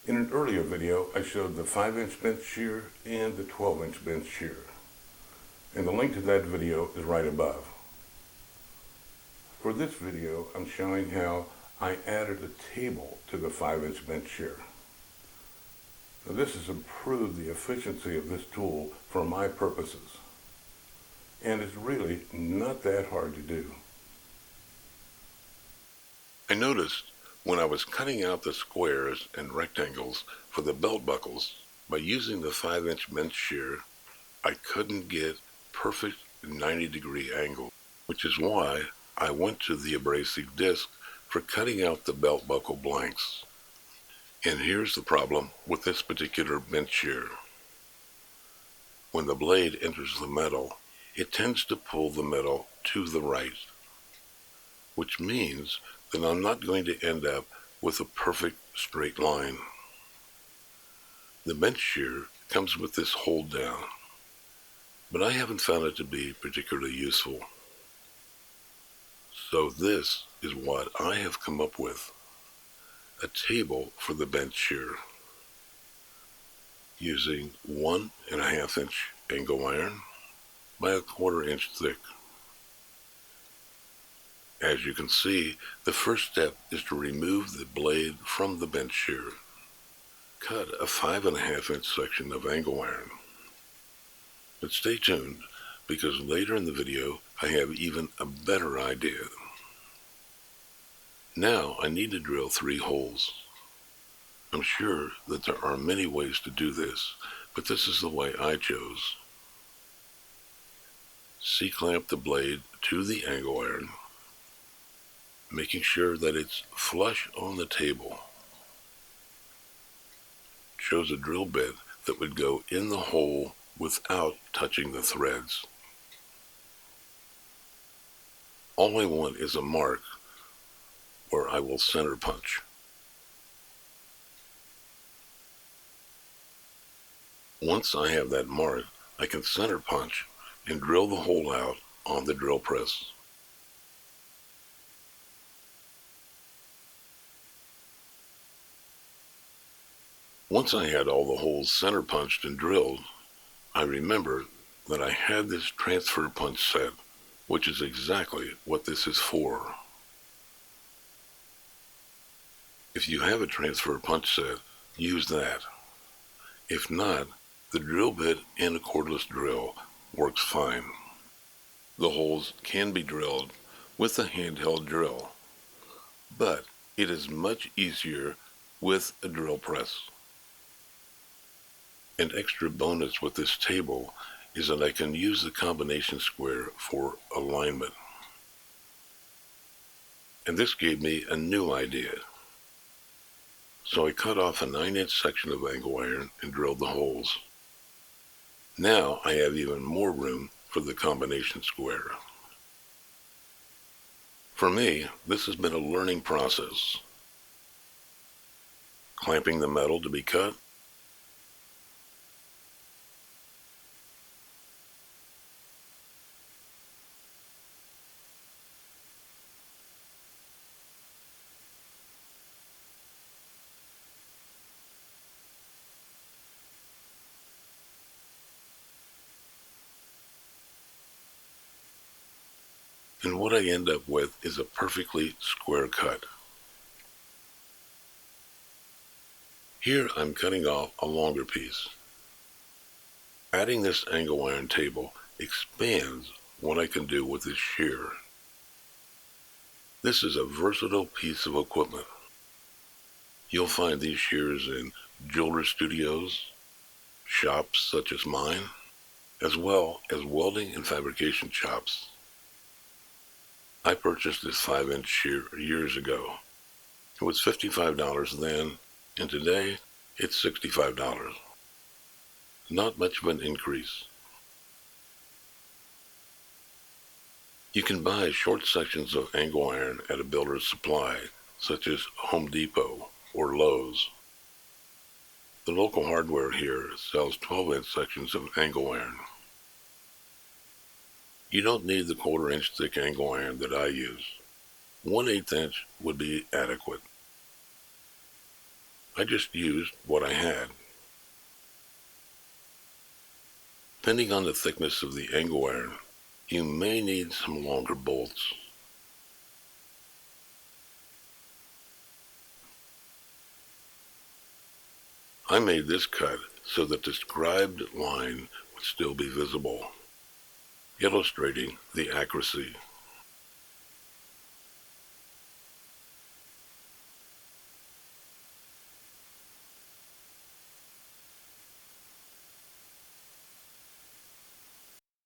In an earlier video, I showed the 5-inch bench shear and the 12-inch bench shear. And the link to that video is right above. For this video, I'm showing how I added a table to the 5-inch bench shear. Now, this has improved the efficiency of this tool for my purposes. And it's really not that hard to do. I noticed when I was cutting out the squares and rectangles for the belt buckles by using the 5-inch bench shear, I couldn't get perfect 90-degree angle, which is why I went to the abrasive disc for cutting out the belt buckle blanks. And here's the problem with this particular bench shear. When the blade enters the metal, it tends to pull the metal to the right, which means that I'm not going to end up with a perfect straight line. The bench shear comes with this hold down, but I haven't found it to be particularly useful. So this is what I have come up with: a table for the bench shear using 1.5 inch angle iron by 1/4 inch thick. As you can see, the first step is to remove the blade from the bench shear. Cut a 5.5 inch section of angle iron. But stay tuned, because later in the video I have even a better idea. Now I need to drill 3 holes. I'm sure that there are many ways to do this, but this is the way I chose. C-clamp the blade to the angle iron, making sure that it's flush on the table. Chose a drill bit that would go in the hole without touching the threads. All I want is a mark where I will center punch. Once I have that mark, I can center punch and drill the hole out on the drill press. Once I had all the holes center punched and drilled, I remembered that I had this transfer punch set, which is exactly what this is for. If you have a transfer punch set, use that. If not, the drill bit and a cordless drill works fine. The holes can be drilled with a handheld drill, but it is much easier with a drill press. An extra bonus with this table is that I can use the combination square for alignment. And this gave me a new idea. So I cut off a 9-inch section of angle iron and drilled the holes. Now I have even more room for the combination square. For me, this has been a learning process. Clamping the metal to be cut, and what I end up with is a perfectly square cut. Here I'm cutting off a longer piece. Adding this angle iron table expands what I can do with this shear. This is a versatile piece of equipment. You'll find these shears in jeweler studios, shops such as mine, as well as welding and fabrication shops. I purchased this 5-inch shear years ago. It was $55 then, and today it's $65. Not much of an increase. You can buy short sections of angle iron at a builder's supply, such as Home Depot or Lowe's. The local hardware here sells 12-inch sections of angle iron. You don't need the 1/4 inch thick angle iron that I use. 1/8 inch would be adequate. I just used what I had. Depending on the thickness of the angle iron, you may need some longer bolts. I made this cut so that the scribed line would still be visible, illustrating the accuracy